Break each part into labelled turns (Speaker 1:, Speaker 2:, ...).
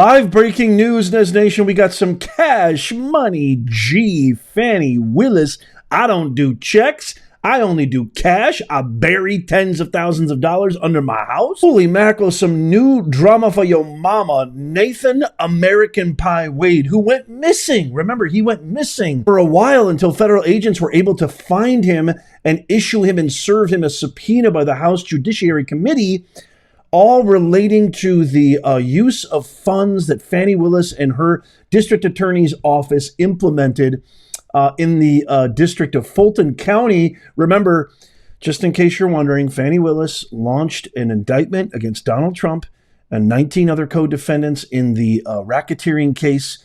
Speaker 1: Live breaking news, Nez Nation. We got some cash money. G. Fani Willis. I don't do checks. I only do cash. I bury tens of thousands of dollars under my house. Holy mackerel, some new drama for your mama. Nathan American Pie Wade, who went missing. Remember, he went missing for a while until federal agents were able to find him and issue him and serve him a subpoena by the House Judiciary Committee, all relating to the use of funds that Fani Willis and her district attorney's office implemented in the district of Fulton County. Remember, just in case you're wondering, Fani Willis launched an indictment against Donald Trump and 19 other co-defendants in the racketeering case,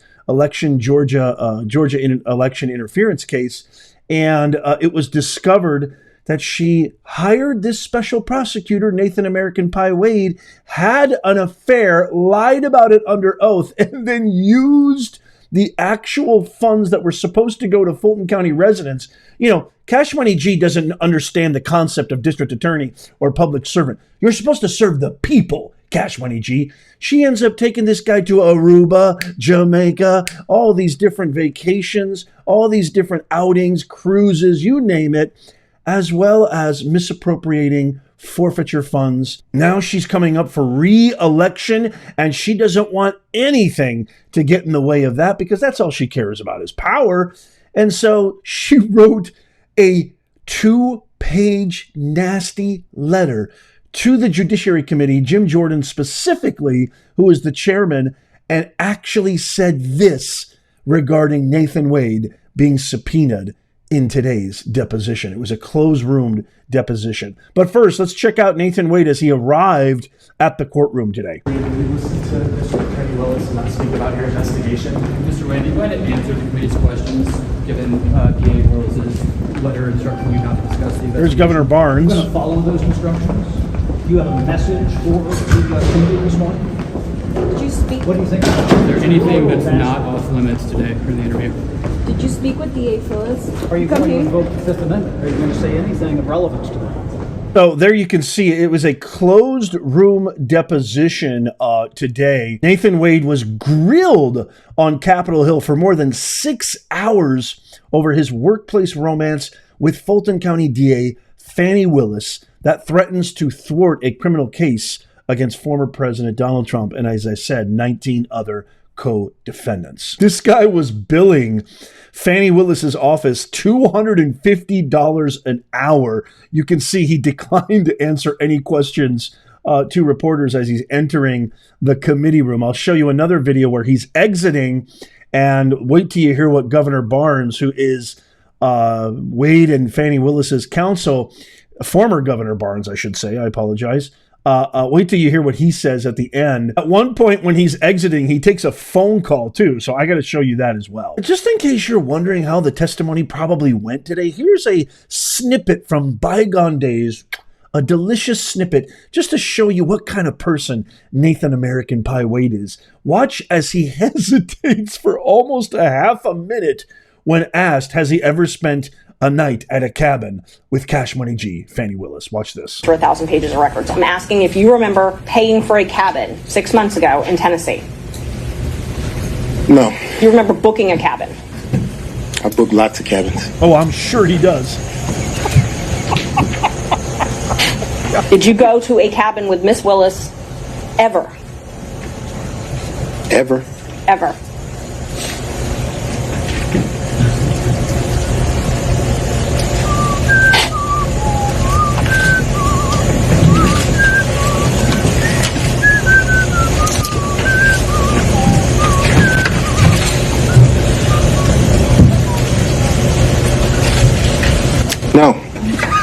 Speaker 1: Georgia election interference case. And it was discovered that she hired this special prosecutor, Nathan American Pie Wade, had an affair, lied about it under oath, and then used the actual funds that were supposed to go to Fulton County residents. You know, Cash Money G doesn't understand the concept of district attorney or public servant. You're supposed to serve the people, Cash Money G. She ends up taking this guy to Aruba, Jamaica, all these different vacations, all these different outings, cruises, you name it, as well as misappropriating forfeiture funds. Now she's coming up for re-election, and she doesn't want anything to get in the way of that because that's all she cares about is power. And so she wrote a 2-page nasty letter to the Judiciary Committee, Jim Jordan specifically, who is the chairman, and actually said this regarding Nathan Wade being subpoenaed in today's deposition. It was a closed-room deposition. But first, let's check out Nathan Wade as he arrived at the courtroom today.
Speaker 2: We listened to Mr. Fani Willis and speak about your investigation. Mr. Wade, do you go ahead and answer the committee's questions, given DA Willis's letter instructing you not to discuss the investigation?
Speaker 1: There's Governor Barnes.
Speaker 3: You're going to follow those instructions? Do you have a message for the committee this morning?
Speaker 4: Did you speak?
Speaker 3: What do you think?
Speaker 2: Is there anything that's not off limits today for the interview?
Speaker 4: Did you speak with DA Phyllis?
Speaker 3: Are you going to invoke the Fifth Amendment? Are you going to say anything of relevance to that?
Speaker 1: So there you can see it was a closed room deposition today. Nathan Wade was grilled on Capitol Hill for more than 6 hours over his workplace romance with Fulton County DA Fani Willis that threatens to thwart a criminal case against former President Donald Trump and, as I said, 19 other co-defendants. This guy was billing Fani Willis's office $250 an hour. You can see he declined to answer any questions to reporters as he's entering the committee room. I'll show you another video where he's exiting, and wait till you hear what Governor Barnes, who is Wade and Fani Willis's counsel, former Governor Barnes, I should say, I apologize. Wait till you hear what he says at the end. At one point when he's exiting, he takes a phone call too. So I got to show you that as well. Just in case you're wondering how the testimony probably went today, here's a snippet from bygone days, a delicious snippet just to show you what kind of person Nathan American Pie Wade is. Watch as he hesitates for almost a half a minute when asked, has he ever spent a night at a cabin with Cash Money G, Fani Willis. Watch this.
Speaker 5: For 1,000 pages of records. I'm asking if you remember paying for a cabin 6 months ago in Tennessee.
Speaker 6: No.
Speaker 5: You remember booking a cabin?
Speaker 6: I booked lots of cabins.
Speaker 1: Oh, I'm sure he does.
Speaker 5: Did you go to a cabin with Miss Willis ever?
Speaker 6: Ever?
Speaker 5: Ever.
Speaker 6: No.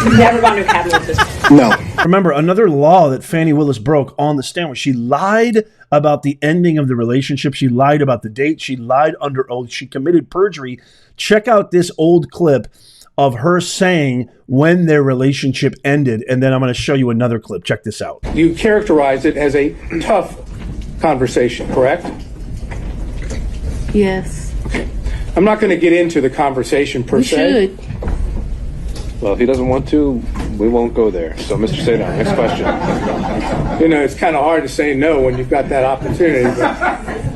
Speaker 5: You've never gone to a cabin with this?
Speaker 6: No.
Speaker 1: Remember, another law that Fani Willis broke on the stand was she lied about the ending of the relationship. She lied about the date. She lied under oath. She committed perjury. Check out this old clip of her saying when their relationship ended, and then I'm going to show you another clip. Check this out.
Speaker 7: You characterize it as a tough conversation, correct?
Speaker 4: Yes.
Speaker 7: I'm not going to get into the conversation per
Speaker 4: You
Speaker 7: se.
Speaker 4: should.
Speaker 8: Well, if he doesn't want to, we won't go there. So, Mr. Sadar, next question.
Speaker 7: You know, it's kind of hard to say no when you've got that opportunity. But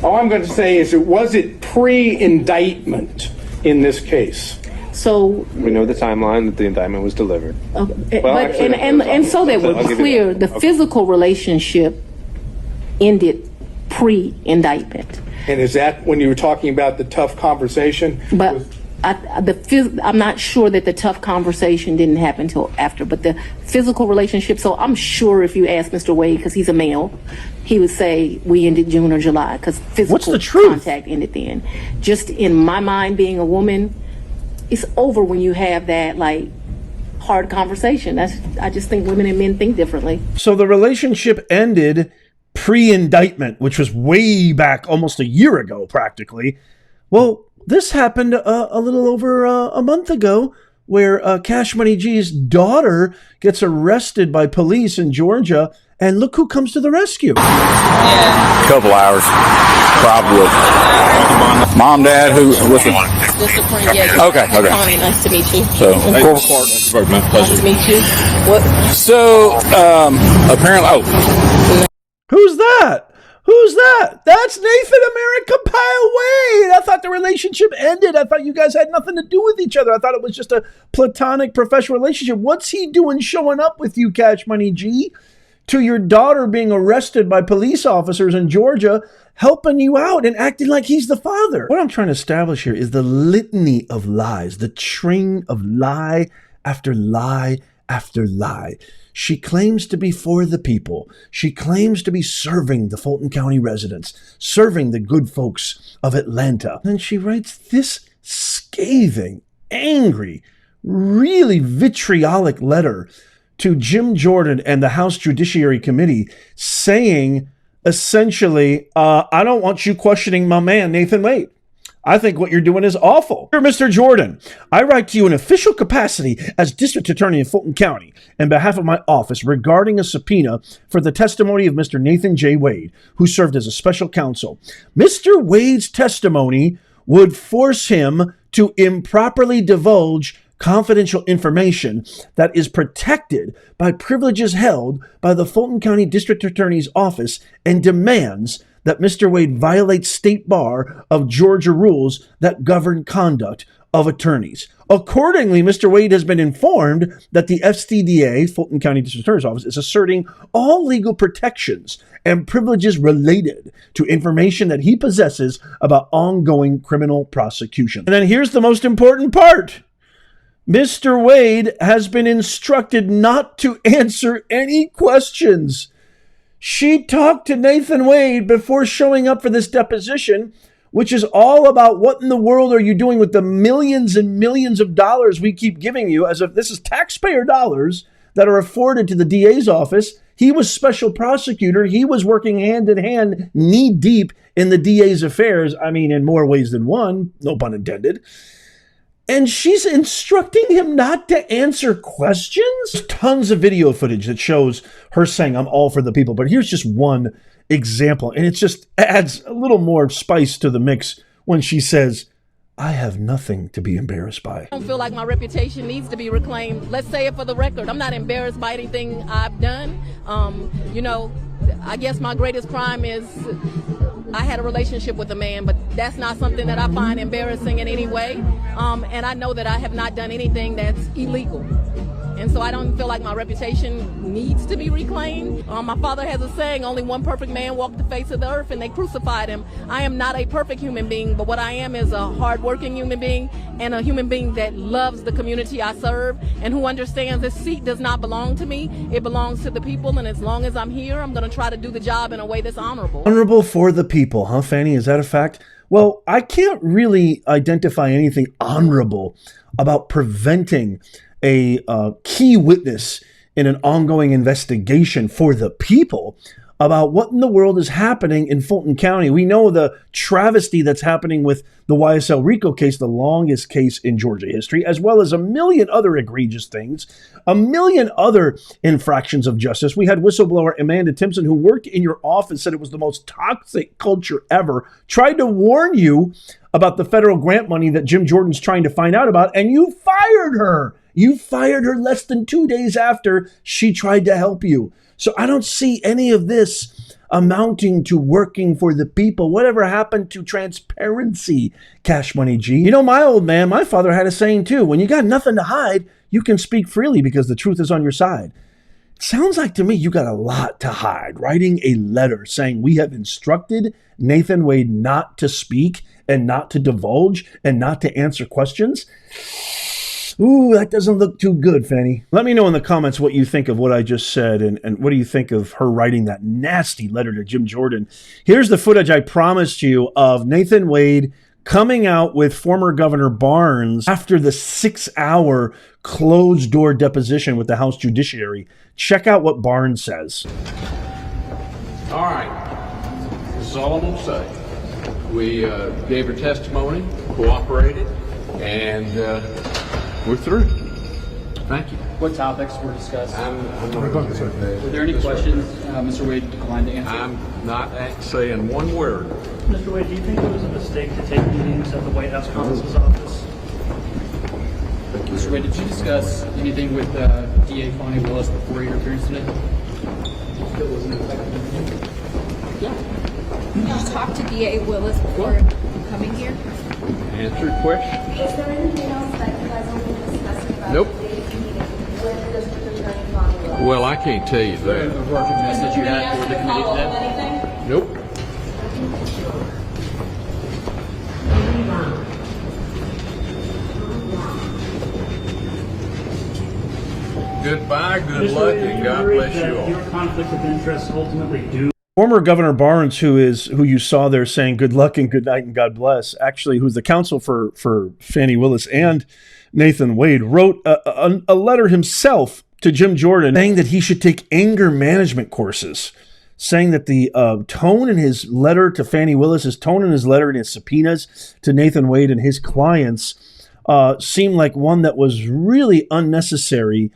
Speaker 7: All I'm going to say is, was it pre-indictment in this case?
Speaker 9: So,
Speaker 8: We know the timeline that the indictment was delivered.
Speaker 9: but
Speaker 8: actually,
Speaker 9: and so that
Speaker 8: I'll
Speaker 9: we're
Speaker 8: give you
Speaker 9: clear,
Speaker 8: that.
Speaker 9: the
Speaker 8: Okay.
Speaker 9: physical relationship ended pre-indictment.
Speaker 7: And is that when you were talking about the tough conversation?
Speaker 9: But I'm not sure that the tough conversation didn't happen until after, but the physical relationship. So I'm sure if you ask Mr. Wade, because he's a male, he would say we ended June or July because physical
Speaker 1: What's the truth?
Speaker 9: contact ended then. Just in my mind, being a woman, it's over when you have that like hard conversation. I just think women and men think differently.
Speaker 1: So the relationship ended pre-indictment, which was way back almost a year ago, practically. Well, this happened a little over a month ago, where Cash Money G's daughter gets arrested by police in Georgia, and look who comes to the rescue.
Speaker 10: Couple hours, probably. Mom, Dad, what's it? Okay.
Speaker 9: Connie, nice to meet you.
Speaker 10: So, Corporal Clark.
Speaker 9: Nice to meet you. What?
Speaker 10: So, apparently,
Speaker 1: Who's that? Who's that? That's Nathan America Pyle Wade. I thought the relationship ended. I thought you guys had nothing to do with each other. I thought it was just a platonic professional relationship. What's he doing showing up with you, Cash Money G, to your daughter being arrested by police officers in Georgia, helping you out and acting like he's the father? What I'm trying to establish here is the litany of lies, the train of lie after lie after lie. She claims to be for the people. She claims to be serving the Fulton County residents, serving the good folks of Atlanta. Then she writes this scathing, angry, really vitriolic letter to Jim Jordan and the House Judiciary Committee saying, essentially, I don't want you questioning my man, Nathan Wade. I think what you're doing is awful. Dear Mr. Jordan, I write to you in official capacity as District Attorney in Fulton County on behalf of my office regarding a subpoena for the testimony of Mr. Nathan J. Wade, who served as a special counsel. Mr. Wade's testimony would force him to improperly divulge confidential information that is protected by privileges held by the Fulton County District Attorney's Office and demands that Mr. Wade violates state bar of Georgia rules that govern conduct of attorneys. Accordingly, Mr. Wade has been informed that the FCDA, Fulton County District Attorney's Office, is asserting all legal protections and privileges related to information that he possesses about ongoing criminal prosecution. And then here's the most important part. Mr. Wade has been instructed not to answer any questions. She talked to Nathan Wade before showing up for this deposition, which is all about what in the world are you doing with the millions and millions of dollars we keep giving you, as if this is taxpayer dollars that are afforded to the DA's office. He was special prosecutor. He was working hand in hand, knee deep in the DA's affairs. I mean, in more ways than one, no pun intended. And she's instructing him not to answer questions? There's tons of video footage that shows her saying, I'm all for the people. But here's just one example. And it just adds a little more spice to the mix when she says, I have nothing to be embarrassed by.
Speaker 9: I don't feel like my reputation needs to be reclaimed. Let's say it for the record. I'm not embarrassed by anything I've done. I guess my greatest crime is I had a relationship with a man, but that's not something that I find embarrassing in any way. And I know that I have not done anything that's illegal. And so I don't feel like my reputation needs to be reclaimed. My father has a saying, only one perfect man walked the face of the earth and they crucified him. I am not a perfect human being, but what I am is a hardworking human being and a human being that loves the community I serve and who understands this seat does not belong to me. It belongs to the people, and as long as I'm here, I'm going to try to do the job in a way that's honorable.
Speaker 1: Honorable for the people, huh, Fani? Is that a fact? Well, I can't really identify anything honorable about preventing a key witness in an ongoing investigation for the people about what in the world is happening in Fulton County. We know the travesty that's happening with the YSL RICO case, the longest case in Georgia history, as well as a million other egregious things, a million other infractions of justice. We had whistleblower Amanda Timpson, who worked in your office, said it was the most toxic culture ever, tried to warn you about the federal grant money that Jim Jordan's trying to find out about, and you fired her. You fired her less than 2 days after she tried to help you. So I don't see any of this amounting to working for the people? Whatever happened to transparency, Cash Money G? You know, my old man, my father had a saying too, when you got nothing to hide, you can speak freely because the truth is on your side. It sounds like to me you got a lot to hide. Writing a letter saying we have instructed Nathan Wade not to speak and not to divulge and not to answer questions. Ooh, that doesn't look too good, Fani. Let me know in the comments what you think of what I just said and what do you think of her writing that nasty letter to Jim Jordan. Here's the footage I promised you of Nathan Wade coming out with former Governor Barnes after the 6-hour closed-door deposition with the House Judiciary. Check out what Barnes says.
Speaker 11: All right, this is all I'm going to say. We gave her testimony, cooperated, and we're through. Thank you.
Speaker 2: What topics were discussed?
Speaker 11: I'm not going to say that.
Speaker 2: Were there any questions Mr. Wade declined to answer?
Speaker 11: I'm not saying one word.
Speaker 3: Mr. Wade, do you think it was a mistake to take meetings at the White House counsel's office?
Speaker 2: Mr. Wade, did you discuss anything with DA Fani Willis before your appearance today? That wasn't effective.
Speaker 4: Did you talk to DA Willis before coming here?
Speaker 11: Answer your question.
Speaker 12: Is there anything else that you guys want to discuss about
Speaker 11: Nope.
Speaker 12: today's meeting with District Attorney Fani Willis?
Speaker 11: Well, I can't tell you
Speaker 2: An
Speaker 11: that.
Speaker 2: overarching message you had for the committee today?
Speaker 11: Nope. Goodbye, good luck, and God bless you all.
Speaker 3: Your conflict of interest ultimately due.
Speaker 1: Former Governor Barnes, who you saw there saying good luck and good night and God bless, actually who's the counsel for Fani Willis and Nathan Wade, wrote a letter himself to Jim Jordan saying that he should take anger management courses, saying that the tone in his letter to Fani Willis, his tone in his letter and his subpoenas to Nathan Wade and his clients seemed like one that was really unnecessary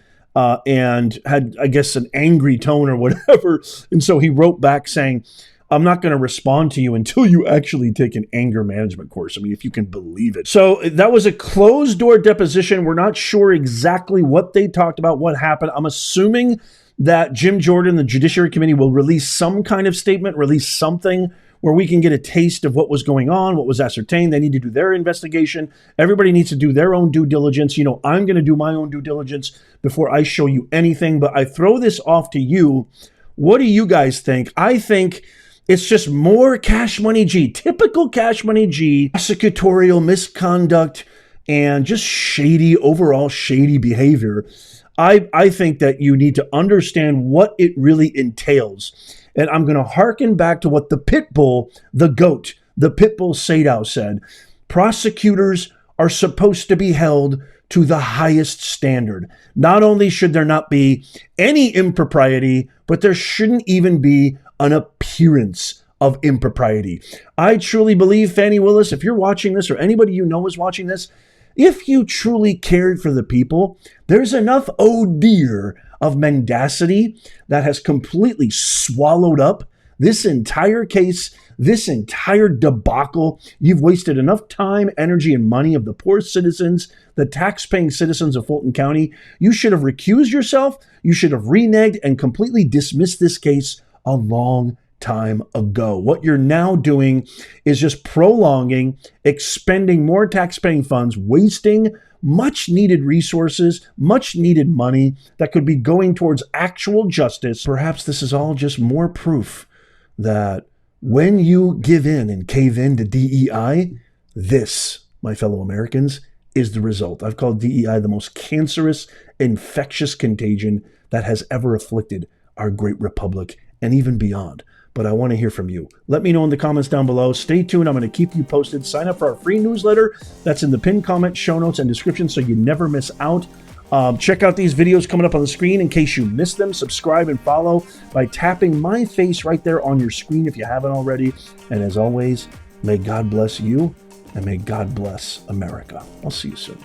Speaker 1: and had, I guess, an angry tone or whatever. And so he wrote back saying, I'm not going to respond to you until you actually take an anger management course. I mean, if you can believe it. So that was a closed door deposition. We're not sure exactly what they talked about, what happened. I'm assuming that Jim Jordan, the Judiciary Committee, will release some kind of statement, release something where we can get a taste of what was going on, what was ascertained. They need to do their investigation. Everybody needs to do their own due diligence. You know, I'm going to do my own due diligence before I show you anything, but I throw this off to you. What do you guys think? I think it's just more Cash Money G, typical Cash Money G, prosecutorial misconduct, and just overall shady behavior. I think that you need to understand what it really entails. And I'm going to hearken back to what the pit bull, the goat, the pit bull Sadow said. Prosecutors are supposed to be held to the highest standard. Not only should there not be any impropriety, but there shouldn't even be an appearance of impropriety. I truly believe, Fani Willis, if you're watching this or anybody you know is watching this, if you truly cared for the people, there's enough dear of mendacity that has completely swallowed up this entire case, this entire debacle. You've wasted enough time, energy, and money of the poor citizens, the tax-paying citizens of Fulton County. You should have recused yourself. You should have reneged and completely dismissed this case a long time ago. What you're now doing is just prolonging, expending more tax-paying funds, wasting much needed resources, much needed money that could be going towards actual justice. Perhaps this is all just more proof that when you give in and cave in to DEI, this, my fellow Americans, is the result. I've called DEI the most cancerous, infectious contagion that has ever afflicted our great republic and even beyond. But I want to hear from you. Let me know in the comments down below. Stay tuned. I'm going to keep you posted. Sign up for our free newsletter. That's in the pinned comment, show notes, and description so you never miss out. Check out these videos coming up on the screen in case you missed them. Subscribe and follow by tapping my face right there on your screen if you haven't already. And as always, may God bless you and may God bless America. I'll see you soon.